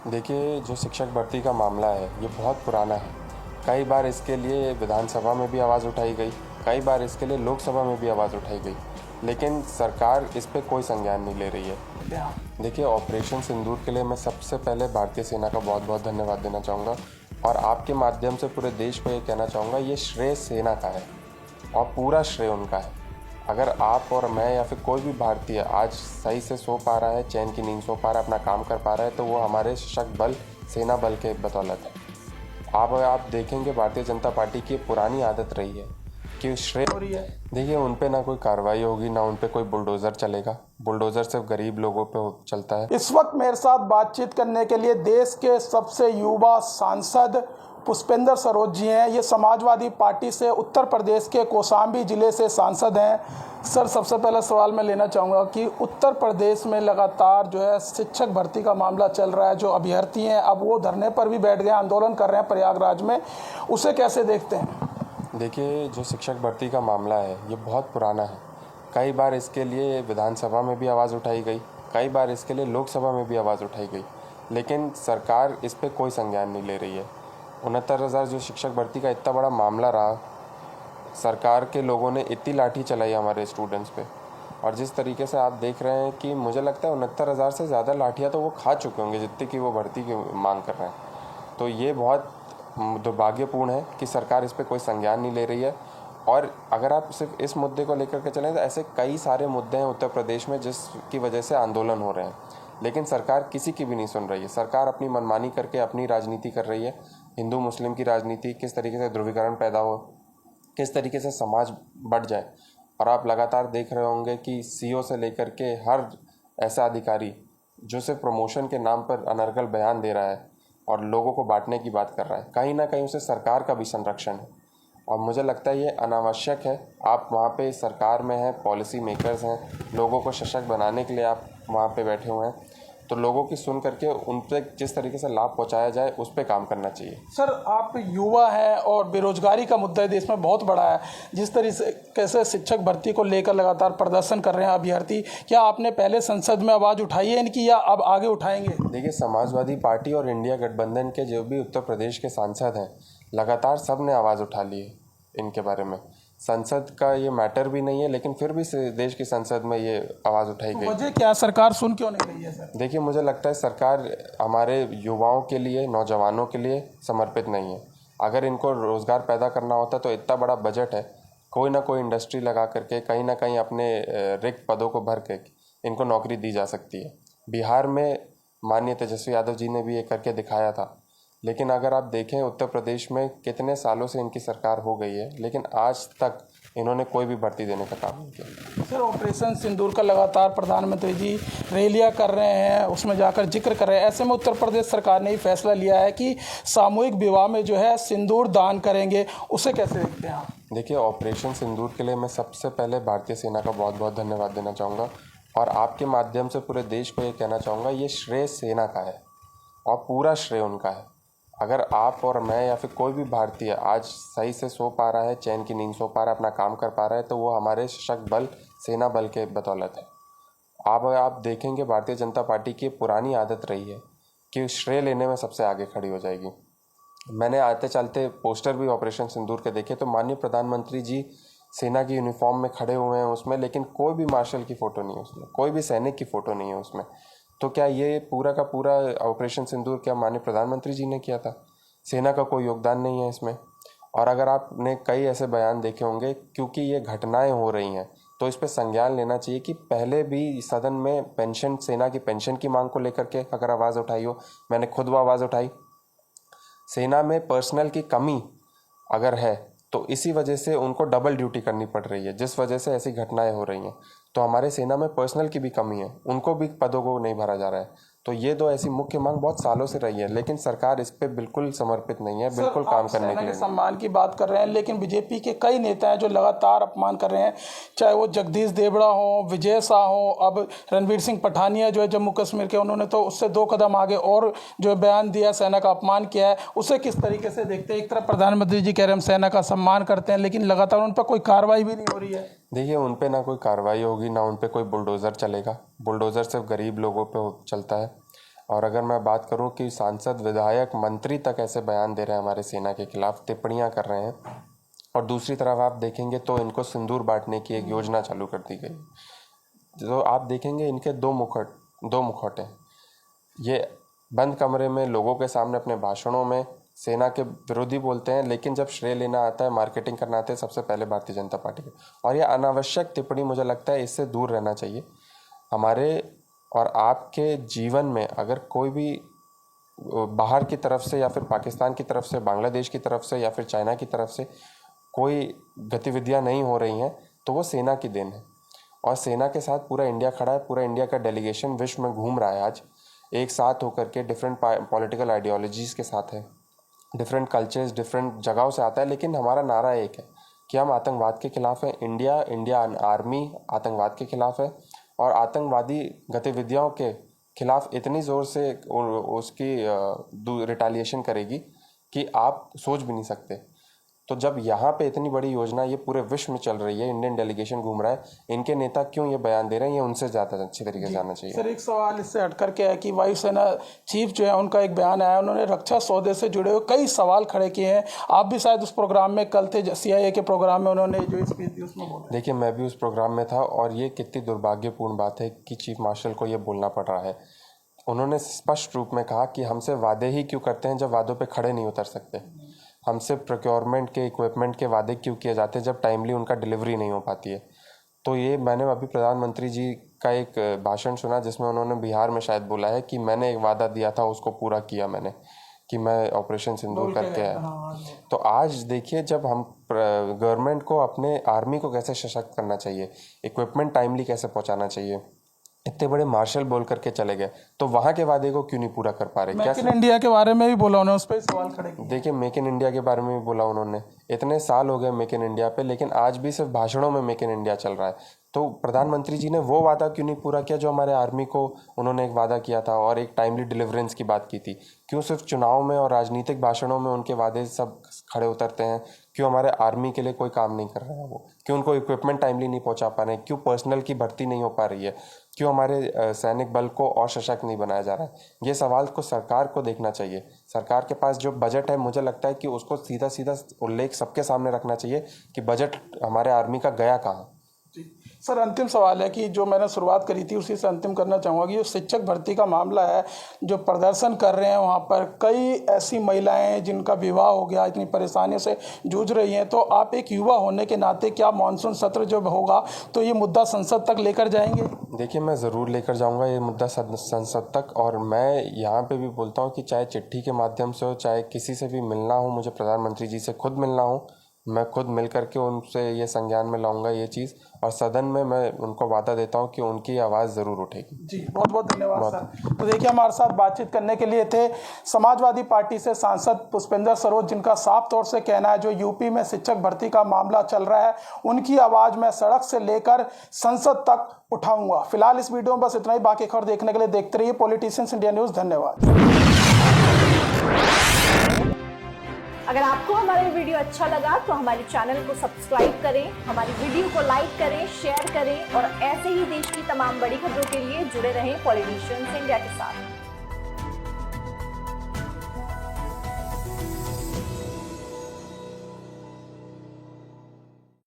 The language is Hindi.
देखिए, जो शिक्षक भर्ती का मामला है ये बहुत पुराना है। कई बार इसके लिए विधानसभा में भी आवाज़ उठाई गई, कई बार इसके लिए लोकसभा में भी आवाज़ उठाई गई, लेकिन सरकार इस पे कोई संज्ञान नहीं ले रही है। देखिए, ऑपरेशन सिंदूर के लिए मैं सबसे पहले भारतीय सेना का बहुत बहुत धन्यवाद देना चाहूँगा और आपके माध्यम से पूरे देश को ये कहना चाहूँगा, ये श्रेय सेना का है और पूरा श्रेय उनका है। अगर आप और मैं या फिर कोई भी भारतीय आज सही से सो पा रहा है, चैन की नींद सो पा रहा है, अपना काम कर पा रहा है, तो वो हमारे सशक्त बल, सेना बल के बदौलत है। आप देखेंगे भारतीय जनता पार्टी की पुरानी आदत रही है कि श्रेय हो रही है। देखिए, उन पे ना कोई कार्रवाई होगी, ना उन पे कोई बुलडोज़र चलेगा। बुलडोज़र सिर्फ गरीब लोगों पे चलता है। इस वक्त मेरे साथ बातचीत करने के लिए देश के सबसे युवा सांसद पुष्पेंद्र सरोज जी हैं। ये समाजवादी पार्टी से उत्तर प्रदेश के कौशाम्बी जिले से सांसद हैं। सर, सबसे पहला सवाल मैं लेना चाहूँगा कि उत्तर प्रदेश में लगातार जो है शिक्षक भर्ती का मामला चल रहा है। जो अभ्यर्थी हैं अब वो धरने पर भी बैठ गए, आंदोलन कर रहे हैं प्रयागराज में, उसे कैसे देखते हैं? देखिए, जो शिक्षक भर्ती का मामला है ये बहुत पुराना है। कई बार इसके लिए विधानसभा में भी आवाज़ उठाई गई, कई बार इसके लिए लोकसभा में भी आवाज़ उठाई गई, लेकिन सरकार इस पे कोई संज्ञान नहीं ले रही है। 69,000 जो शिक्षक भर्ती का इतना बड़ा मामला रहा, सरकार के लोगों ने इतनी लाठी चलाई हमारे स्टूडेंट्स पे, और जिस तरीके से आप देख रहे हैं कि मुझे लगता है 69,000 से ज़्यादा लाठियाँ तो वो खा चुके होंगे जितनी कि वो भर्ती की मांग कर रहे हैं। तो ये बहुत दुर्भाग्यपूर्ण है कि सरकार इस पे कोई संज्ञान नहीं ले रही है। और अगर आप सिर्फ इस मुद्दे को लेकर के चलें तो ऐसे कई सारे मुद्दे हैं उत्तर प्रदेश में जिसकी वजह से आंदोलन हो रहे हैं, लेकिन सरकार किसी की भी नहीं सुन रही है। सरकार अपनी मनमानी करके अपनी राजनीति कर रही है। हिंदू मुस्लिम की राजनीति, किस तरीके से ध्रुवीकरण पैदा हो, किस तरीके से समाज बढ़ जाए। और आप लगातार देख रहे होंगे कि सीओ से लेकर के हर ऐसा अधिकारी जो सिर्फ प्रमोशन के नाम पर अनर्गल बयान दे रहा है और लोगों को बांटने की बात कर रहा है, कहीं ना कहीं उसे सरकार का भी संरक्षण है। और मुझे लगता है ये अनावश्यक है। आप वहाँ पे सरकार में हैं, पॉलिसी मेकर्स हैं, लोगों को सशक्त बनाने के लिए आप वहाँ पे बैठे हुए हैं, तो लोगों की सुन करके उन पे जिस तरीके से लाभ पहुँचाया जाए उस पर काम करना चाहिए। सर, आप युवा हैं और बेरोजगारी का मुद्दा देश में बहुत बड़ा है। जिस तरीके से शिक्षक भर्ती को लेकर लगातार प्रदर्शन कर रहे हैं अभ्यर्थी, क्या आपने पहले संसद में आवाज़ उठाई है इनकी या अब आगे उठाएंगे? देखिए, समाजवादी पार्टी और इंडिया गठबंधन के जो भी उत्तर प्रदेश के सांसद हैं, लगातार सब ने आवाज़ उठा ली है इनके बारे में। संसद का ये मैटर भी नहीं है, लेकिन फिर भी देश की संसद में ये आवाज़ उठाई गई। वजह क्या, सरकार सुन क्यों नहीं रही है सर? देखिए, मुझे लगता है सरकार हमारे युवाओं के लिए, नौजवानों के लिए समर्पित नहीं है। अगर इनको रोज़गार पैदा करना होता तो इतना बड़ा बजट है, कोई ना कोई इंडस्ट्री लगा करके कहीं ना कहीं अपने रिक्त पदों को भर के इनको नौकरी दी जा सकती है। बिहार में माननीय तेजस्वी यादव जी ने भी ये करके दिखाया था, लेकिन अगर आप देखें उत्तर प्रदेश में कितने सालों से इनकी सरकार हो गई है, लेकिन आज तक इन्होंने कोई भी भर्ती देने का काम नहीं किया। सर, ऑपरेशन सिंदूर का लगातार प्रधानमंत्री जी रैलियां कर रहे हैं, उसमें जाकर जिक्र कर रहे हैं। ऐसे में उत्तर प्रदेश सरकार ने ही फैसला लिया है कि सामूहिक विवाह में जो है सिंदूर दान करेंगे, उसे कैसे देखते हैं आप? देखिए, ऑपरेशन सिंदूर के लिए मैं सबसे पहले भारतीय सेना का बहुत बहुत धन्यवाद देना चाहूँगा और आपके माध्यम से पूरे देश को ये कहना चाहूँगा, ये श्रेय सेना का है और पूरा श्रेय उनका है। अगर आप और मैं या फिर कोई भी भारतीय आज सही से सो पा रहा है, चैन की नींद सो पा रहा है, अपना काम कर पा रहा है, तो वो हमारे सशक्त बल, सेना बल के बदौलत है। आप देखेंगे भारतीय जनता पार्टी की पुरानी आदत रही है कि श्रेय लेने में सबसे आगे खड़ी हो जाएगी। मैंने आते चलते पोस्टर भी ऑपरेशन सिंदूर के देखे, तो माननीय प्रधानमंत्री जी सेना की यूनिफॉर्म में खड़े हुए हैं उसमें, लेकिन कोई भी मार्शल की फ़ोटो नहीं है उसमें, कोई भी सैनिक की फ़ोटो नहीं है उसमें। तो क्या ये पूरा का पूरा ऑपरेशन सिंदूर क्या माननीय प्रधानमंत्री जी ने किया था? सेना का कोई योगदान नहीं है इसमें। और अगर आपने कई ऐसे बयान देखे होंगे, क्योंकि ये घटनाएं हो रही हैं तो इस पर संज्ञान लेना चाहिए कि पहले भी सदन में पेंशन, सेना की पेंशन की मांग को लेकर के अगर आवाज़ उठाई हो, मैंने खुद वो आवाज़ उठाई। सेना में पर्सनल की कमी अगर है तो इसी वजह से उनको डबल ड्यूटी करनी पड़ रही है, जिस वजह से ऐसी घटनाएं हो रही हैं। तो हमारे सेना में पर्सनल की भी कमी है, उनको भी पदों को नहीं भरा जा रहा है। तो ये दो ऐसी मुख्य मांग बहुत सालों से रही है, लेकिन सरकार इस पे बिल्कुल समर्पित नहीं है, बिल्कुल काम करने के लिए। सम्मान की बात कर रहे हैं, लेकिन बीजेपी के कई नेता हैं जो लगातार अपमान कर रहे हैं, चाहे वो जगदीश देवड़ा हो, विजय शाह हो, अब रणवीर सिंह पठानिया जो है जम्मू कश्मीर के, उन्होंने तो उससे 2 कदम आगे और जो बयान दिया, सेना का अपमान किया है। उसे किस तरीके से देखते हैं? एक तरफ प्रधानमंत्री जी कह रहे हैं हम सेना का सम्मान करते हैं, लेकिन लगातार उन पर कोई कार्रवाई भी नहीं हो रही है। देखिए, उन पे ना कोई कार्रवाई होगी, ना उन पे कोई बुलडोज़र चलेगा। बुलडोज़र सिर्फ गरीब लोगों पे चलता है। और अगर मैं बात करूं कि सांसद, विधायक, मंत्री तक ऐसे बयान दे रहे हैं हमारे सेना के खिलाफ, टिप्पणियां कर रहे हैं, और दूसरी तरफ आप देखेंगे तो इनको सिंदूर बांटने की एक योजना चालू कर दी गई। तो आप देखेंगे इनके दो मुखौटे हैं। ये बंद कमरे में लोगों के सामने अपने भाषणों में सेना के विरोधी बोलते हैं, लेकिन जब श्रेय लेना आता है, मार्केटिंग करना आता है, सबसे पहले भारतीय जनता पार्टी के। और ये अनावश्यक टिप्पणी, मुझे लगता है इससे दूर रहना चाहिए। हमारे और आपके जीवन में अगर कोई भी बाहर की तरफ से या फिर पाकिस्तान की तरफ से, बांग्लादेश की तरफ से या फिर चाइना की तरफ से कोई गतिविधियां नहीं हो रही हैं, तो वो सेना की देन है। और सेना के साथ पूरा इंडिया खड़ा है। पूरा इंडिया का डेलीगेशन विश्व में घूम रहा है आज, एक साथ होकर के, डिफरेंट पॉलिटिकल आइडियोलॉजीज़ के साथ है, डिफरेंट कल्चर्स, डिफरेंट जगहों से आता है, लेकिन हमारा नारा एक है कि हम आतंकवाद के खिलाफ हैं। इंडिया आर्मी आतंकवाद के खिलाफ है, और आतंकवादी गतिविधियों के खिलाफ इतनी ज़ोर से उसकी रिटालिएशन करेगी कि आप सोच भी नहीं सकते। तो जब यहाँ पे इतनी बड़ी योजना ये पूरे विश्व में चल रही है, इंडियन डेलीगेशन घूम रहा है, इनके नेता क्यों ये बयान दे रहे हैं, ये उनसे ज़्यादा अच्छी तरीके से जानना चाहिए। सर, एक सवाल इससे हटकर के है कि वायुसेना चीफ जो है, उनका एक बयान आया, उन्होंने रक्षा सौदे से जुड़े हुए कई सवाल खड़े किए हैं। आप भी शायद उस प्रोग्राम में कल थे, CIA के प्रोग्राम में उन्होंने जो स्पीच दी उसमें बोला। देखिए, मैं भी उस प्रोग्राम में था, और ये कितनी दुर्भाग्यपूर्ण बात है कि चीफ मार्शल को ये बोलना पड़ रहा है। उन्होंने स्पष्ट रूप में कहा कि हमसे वादे ही क्यों करते हैं जब वादों पे खड़े नहीं उतर सकते। हमसे प्रोक्योरमेंट के, इक्विपमेंट के वादे क्यों किए जाते हैं जब टाइमली उनका डिलीवरी नहीं हो पाती है। तो ये मैंने अभी प्रधानमंत्री जी का एक भाषण सुना जिसमें उन्होंने बिहार में शायद बोला है कि मैंने एक वादा दिया था, उसको पूरा किया मैंने, कि मैं ऑपरेशन सिंदूर करके आया। तो आज देखिए, जब हम गवर्नमेंट को, अपने आर्मी को कैसे सशक्त करना चाहिए, इक्विपमेंट टाइमली कैसे पहुंचाना चाहिए, इतने बड़े मार्शल बोल करके चले गए, तो वहाँ के वादे को क्यों नहीं पूरा कर पा रहे? मेक इन इंडिया के बारे में भी बोला उन्होंने, उस पर सवाल खड़े किए। देखिए, मेक इन इंडिया के बारे में भी बोला उन्होंने। इतने साल हो गए मेक इन इंडिया पे, लेकिन आज भी सिर्फ भाषणों में मेक इन इंडिया चल रहा है। तो प्रधानमंत्री जी ने वो वादा क्यों नहीं पूरा किया जो हमारे आर्मी को उन्होंने एक वादा किया था और एक टाइमली डिलीवरेंस की बात की थी? क्यों सिर्फ चुनाव में और राजनीतिक भाषणों में उनके वादे सब खड़े उतरते हैं? क्यों हमारे आर्मी के लिए कोई काम नहीं कर रहा है वो? क्यों उनको इक्विपमेंट टाइमली नहीं पहुंचा पा रहे हैं? क्यों पर्सनल की भर्ती नहीं हो पा रही है? क्यों हमारे सैनिक बल को और सशक्त नहीं बनाया जा रहा है? ये सवाल को सरकार को देखना चाहिए। सरकार के पास जो बजट है, मुझे लगता है कि उसको सीधा सीधा उल्लेख सबके सामने रखना चाहिए कि बजट हमारे आर्मी का गया कहाँ। सर, अंतिम सवाल है कि जो मैंने शुरुआत करी थी उसी से अंतिम करना चाहूँगा कि जो शिक्षक भर्ती का मामला है, जो प्रदर्शन कर रहे हैं वहाँ पर कई ऐसी महिलाएं जिनका विवाह हो गया, इतनी परेशानियों से जूझ रही हैं, तो आप एक युवा होने के नाते क्या मानसून सत्र जब होगा तो ये मुद्दा संसद तक लेकर जाएंगे? देखिए, मैं ज़रूर लेकर जाऊंगा ये मुद्दा संसद तक, और मैं यहाँ पे भी बोलता हूँ कि चाहे चिट्ठी के माध्यम से हो, चाहे किसी से भी मिलना हो, मुझे प्रधानमंत्री जी से खुद मिलना हो, मैं खुद मिल करके उनसे ये संज्ञान में लाऊंगा ये चीज़, और सदन में मैं उनको वादा देता हूँ कि उनकी आवाज़ ज़रूर उठेगी। जी, बहुत बहुत धन्यवाद सर। तो देखिए, हमारे साथ बातचीत करने के लिए थे समाजवादी पार्टी से सांसद पुष्पेंद्र सरोज, जिनका साफ तौर से कहना है जो यूपी में शिक्षक भर्ती का मामला चल रहा है, उनकी आवाज़ मैं सड़क से लेकर संसद तक उठाऊंगा। फिलहाल इस वीडियो में बस इतना ही। बाकी खबर देखने के लिए देखते रहिए पॉलिटिशियंस इंडिया न्यूज़। धन्यवाद। अगर आपको हमारा वीडियो अच्छा लगा तो हमारे चैनल को सब्सक्राइब करें, हमारी वीडियो को लाइक करें, शेयर करें, और ऐसे ही देश की तमाम बड़ी खबरों के लिए जुड़े रहें पॉलिटिशियंस इंडिया के साथ।